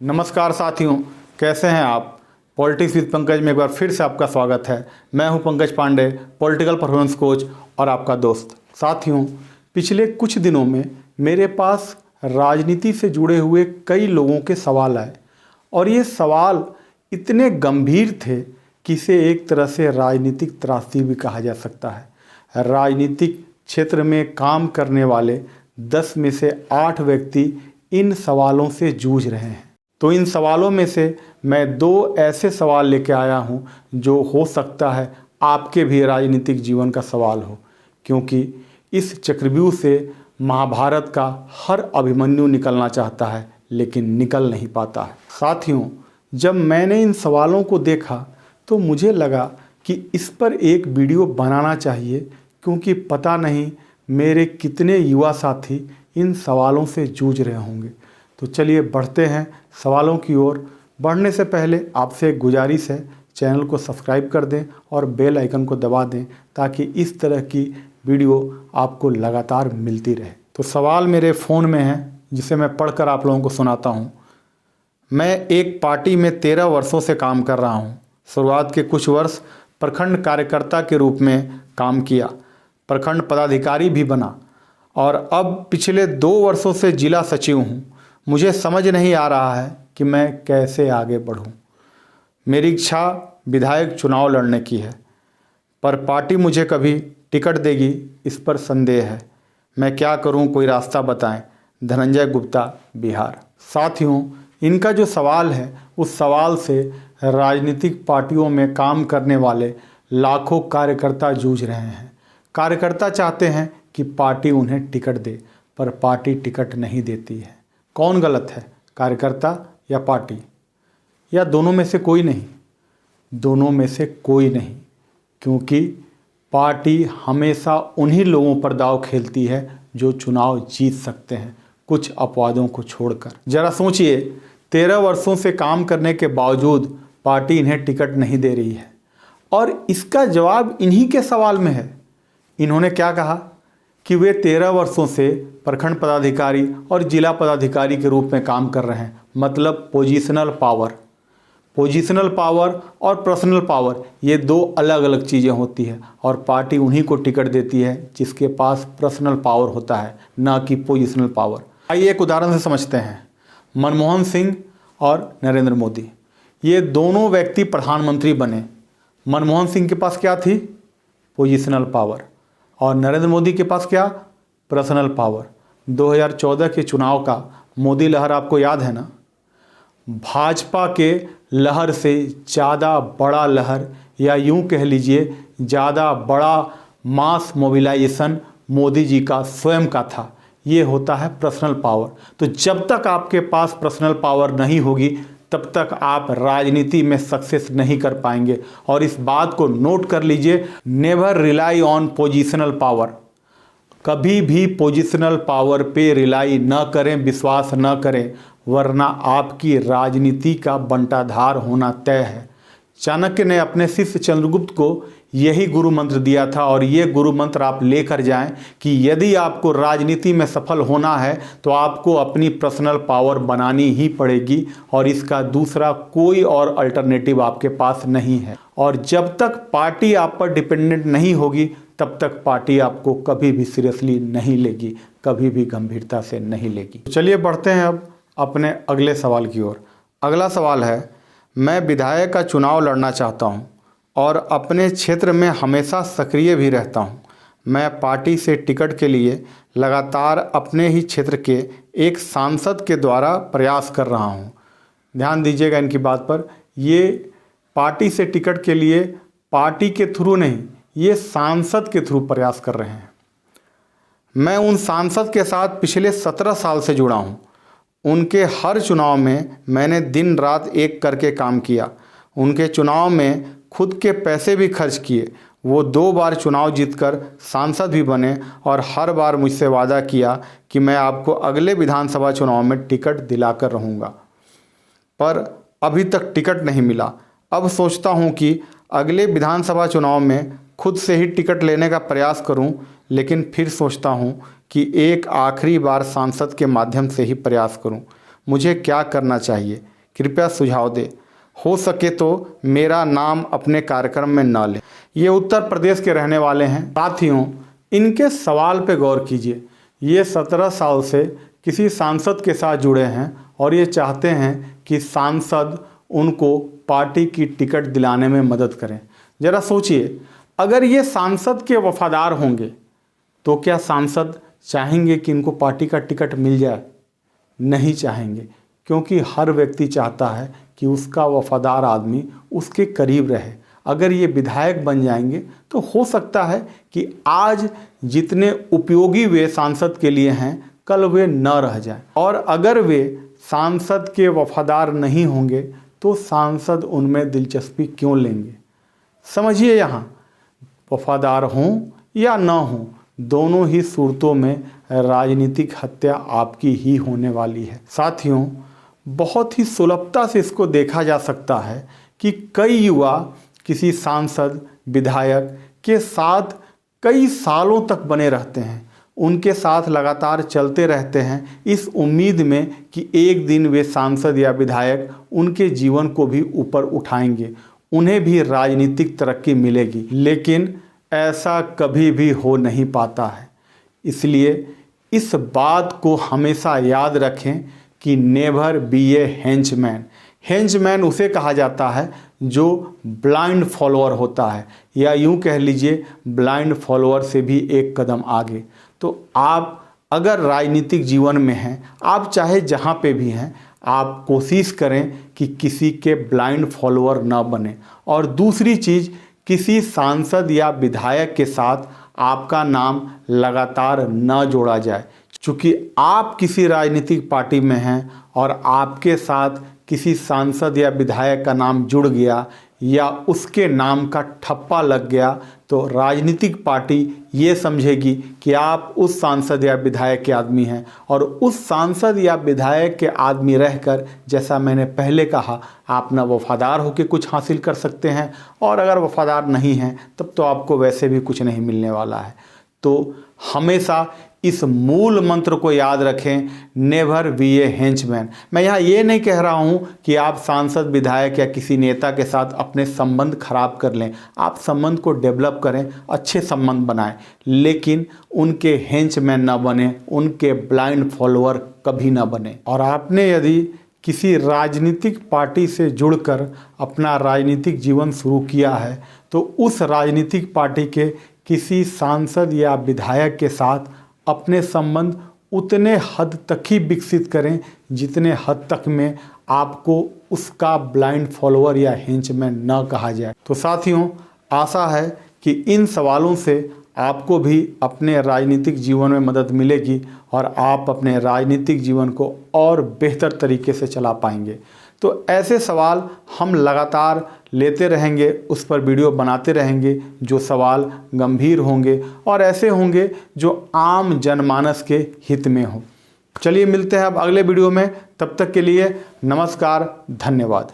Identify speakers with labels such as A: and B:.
A: नमस्कार साथियों, कैसे हैं आप। पॉलिटिक्स विद पंकज में एक बार फिर से आपका स्वागत है। मैं हूं Pankaj Pandey, political performance coach और आपका दोस्त। साथियों, पिछले कुछ दिनों में मेरे पास राजनीति से जुड़े हुए कई लोगों के सवाल आए और ये सवाल इतने गंभीर थे कि इसे एक तरह से राजनीतिक त्रासदी भी कहा जा सकता है। राजनीतिक क्षेत्र में काम करने वाले 10 में से 8 व्यक्ति इन सवालों से जूझ रहे हैं। तो इन सवालों में से मैं 2 ऐसे सवाल लेके आया हूँ जो हो सकता है आपके भी राजनीतिक जीवन का सवाल हो, क्योंकि इस चक्रव्यूह से महाभारत का हर अभिमन्यु निकलना चाहता है लेकिन निकल नहीं पाता है। साथियों, जब मैंने इन सवालों को देखा तो मुझे लगा कि इस पर एक वीडियो बनाना चाहिए, क्योंकि पता नहीं मेरे कितने युवा साथी इन सवालों से जूझ रहे होंगे। तो चलिए बढ़ते हैं सवालों की ओर। बढ़ने से पहले आपसे एक गुजारिश है, चैनल को सब्सक्राइब कर दें और बेल आइकन को दबा दें ताकि इस तरह की वीडियो आपको लगातार मिलती रहे। तो सवाल मेरे फ़ोन में है जिसे मैं पढ़कर आप लोगों को सुनाता हूँ। मैं एक पार्टी में 13 वर्षों से काम कर रहा हूँ। शुरुआत के कुछ वर्ष प्रखंड कार्यकर्ता के रूप में काम किया, प्रखंड पदाधिकारी भी बना और अब पिछले 2 वर्षों से जिला सचिव हूँ। मुझे समझ नहीं आ रहा है कि मैं कैसे आगे बढ़ूँ। मेरी इच्छा विधायक चुनाव लड़ने की है, पर पार्टी मुझे कभी टिकट देगी इस पर संदेह है। मैं क्या करूँ, कोई रास्ता बताएं। धनंजय गुप्ता, बिहार। साथियों, इनका जो सवाल है उस सवाल से राजनीतिक पार्टियों में काम करने वाले लाखों कार्यकर्ता जूझ रहे हैं। कार्यकर्ता चाहते हैं कि पार्टी उन्हें टिकट दे, पर पार्टी टिकट नहीं देती है। कौन गलत है, कार्यकर्ता या पार्टी, या दोनों में से कोई नहीं? दोनों में से कोई नहीं, क्योंकि पार्टी हमेशा उन्हीं लोगों पर दांव खेलती है जो चुनाव जीत सकते हैं, कुछ अपवादों को छोड़कर। जरा सोचिए, 13 वर्षों से काम करने के बावजूद पार्टी इन्हें टिकट नहीं दे रही है और इसका जवाब इन्हीं के सवाल में है। इन्होंने क्या कहा कि वे 13 वर्षों से प्रखंड पदाधिकारी और जिला पदाधिकारी के रूप में काम कर रहे हैं। मतलब पोजीशनल पावर और पर्सनल पावर, ये 2 अलग अलग चीज़ें होती हैं और पार्टी उन्हीं को टिकट देती है जिसके पास पर्सनल पावर होता है, ना कि पोजीशनल पावर। आइए एक उदाहरण से समझते हैं। मनमोहन सिंह और नरेंद्र मोदी, ये दोनों व्यक्ति प्रधानमंत्री बने। मनमोहन सिंह के पास क्या थी? Positional power. और नरेंद्र मोदी के पास क्या? Personal power. 2014 के चुनाव का मोदी लहर आपको याद है ना? भाजपा के लहर से ज़्यादा बड़ा लहर, या यूं कह लीजिए ज़्यादा बड़ा मास मोबिलाइजेशन मोदी जी का स्वयं का था। ये होता है पर्सनल पावर। तो जब तक आपके पास पर्सनल पावर नहीं होगी तब तक आप राजनीति में सक्सेस नहीं कर पाएंगे। और इस बात को नोट कर लीजिए, never rely on positional power. कभी भी पोजीशनल पावर पे रिलाई न करें, विश्वास न करें, वरना आपकी राजनीति का बंटाधार होना तय है। चाणक्य ने अपने शिष्य चंद्रगुप्त को यही गुरु मंत्र दिया था और ये गुरु मंत्र आप लेकर जाएं कि यदि आपको राजनीति में सफल होना है तो आपको अपनी पर्सनल पावर बनानी ही पड़ेगी और इसका दूसरा कोई और अल्टरनेटिव आपके पास नहीं है। और जब तक पार्टी आप पर डिपेंडेंट नहीं होगी तब तक पार्टी आपको कभी भी सीरियसली नहीं लेगी, कभी भी गंभीरता से नहीं लेगी। चलिए बढ़ते हैं अब अपने अगले सवाल की ओर। अगला सवाल है, मैं विधायक का चुनाव लड़ना चाहता हूं और अपने क्षेत्र में हमेशा सक्रिय भी रहता हूं। मैं पार्टी से टिकट के लिए लगातार अपने ही क्षेत्र के एक सांसद के द्वारा प्रयास कर रहा हूं। ध्यान दीजिएगा इनकी बात पर, ये पार्टी से टिकट के लिए पार्टी के थ्रू नहीं, ये सांसद के थ्रू प्रयास कर रहे हैं। मैं उन सांसद के साथ पिछले 17 साल से जुड़ा हूं। उनके हर चुनाव में मैंने दिन रात एक करके काम किया। उनके चुनाव में खुद के पैसे भी खर्च किए। वो 2 बार चुनाव जीतकर सांसद भी बने और हर बार मुझसे वादा किया कि मैं आपको अगले विधानसभा चुनाव में टिकट दिलाकर रहूँगा, पर अभी तक टिकट नहीं मिला। अब सोचता हूँ कि अगले विधानसभा चुनाव में खुद से ही टिकट लेने का प्रयास करूं, लेकिन फिर सोचता हूं कि एक आखिरी बार सांसद के माध्यम से ही प्रयास करूं। मुझे क्या करना चाहिए, कृपया सुझाव दें। हो सके तो मेरा नाम अपने कार्यक्रम में न लें। ये उत्तर प्रदेश के रहने वाले हैं। साथियों, इनके सवाल पे गौर कीजिए। ये 17 साल से किसी सांसद के साथ जुड़े हैं और ये चाहते हैं कि सांसद उनको पार्टी की टिकट दिलाने में मदद करें। ज़रा सोचिए, अगर ये सांसद के वफादार होंगे तो क्या सांसद चाहेंगे कि इनको पार्टी का टिकट मिल जाए? नहीं चाहेंगे, क्योंकि हर व्यक्ति चाहता है कि उसका वफादार आदमी उसके करीब रहे। अगर ये विधायक बन जाएंगे तो हो सकता है कि आज जितने उपयोगी वे सांसद के लिए हैं, कल वे न रह जाएं। और अगर वे सांसद के वफादार नहीं होंगे तो सांसद उनमें दिलचस्पी क्यों लेंगे? समझिए, यहाँ वफादार हों या न हों, दोनों ही सूरतों में राजनीतिक हत्या आपकी ही होने वाली है। साथियों, बहुत ही सुलभता से इसको देखा जा सकता है कि कई युवा किसी सांसद, विधायक के साथ कई सालों तक बने रहते हैं, उनके साथ लगातार चलते रहते हैं, इस उम्मीद में कि एक दिन वे सांसद या विधायक उनके जीवन को भी ऊपर उठाएंगे, उन्हें भी राजनीतिक तरक्की मिलेगी। लेकिन ऐसा कभी भी हो नहीं पाता है। इसलिए इस बात को हमेशा याद रखें कि never be a henchman. Henchman उसे कहा जाता है जो ब्लाइंड फॉलोअर होता है, या यूं कह लीजिए ब्लाइंड फॉलोअर से भी एक कदम आगे। तो आप अगर राजनीतिक जीवन में हैं, आप चाहे जहां पे भी हैं, आप कोशिश करें कि किसी के ब्लाइंड फॉलोअर ना बने। और दूसरी चीज़, किसी सांसद या विधायक के साथ आपका नाम लगातार न जोड़ा जाए। चूँकि आप किसी राजनीतिक पार्टी में हैं और आपके साथ किसी सांसद या विधायक का नाम जुड़ गया या उसके नाम का ठप्पा लग गया, तो राजनीतिक पार्टी ये समझेगी कि आप उस सांसद या विधायक के आदमी हैं, और उस सांसद या विधायक के आदमी रहकर, जैसा मैंने पहले कहा, आप ना वफादार होकर कुछ हासिल कर सकते हैं, और अगर वफादार नहीं हैं तब तो आपको वैसे भी कुछ नहीं मिलने वाला है। तो हमेशा इस मूल मंत्र को याद रखें, नेवर बी ए हेंचमैन। मैं यहाँ ये नहीं कह रहा हूँ कि आप सांसद, विधायक या किसी नेता के साथ अपने संबंध खराब कर लें। आप संबंध को डेवलप करें, अच्छे संबंध बनाएं, लेकिन उनके हेंचमैन ना बने, उनके ब्लाइंड फॉलोअर कभी ना बने। और आपने यदि किसी राजनीतिक पार्टी से जुड़कर अपना राजनीतिक जीवन शुरू किया है तो उस राजनीतिक पार्टी के किसी सांसद या विधायक के साथ अपने संबंध उतने हद तक ही विकसित करें जितने हद तक में आपको उसका ब्लाइंड फॉलोअर या हेंचमैन न कहा जाए। तो साथियों, आशा है कि इन सवालों से आपको भी अपने राजनीतिक जीवन में मदद मिलेगी और आप अपने राजनीतिक जीवन को और बेहतर तरीके से चला पाएंगे। तो ऐसे सवाल हम लगातार लेते रहेंगे, उस पर वीडियो बनाते रहेंगे जो सवाल गंभीर होंगे और ऐसे होंगे जो आम जनमानस के हित में हो। चलिए मिलते हैं अब अगले वीडियो में, तब तक के लिए नमस्कार, धन्यवाद।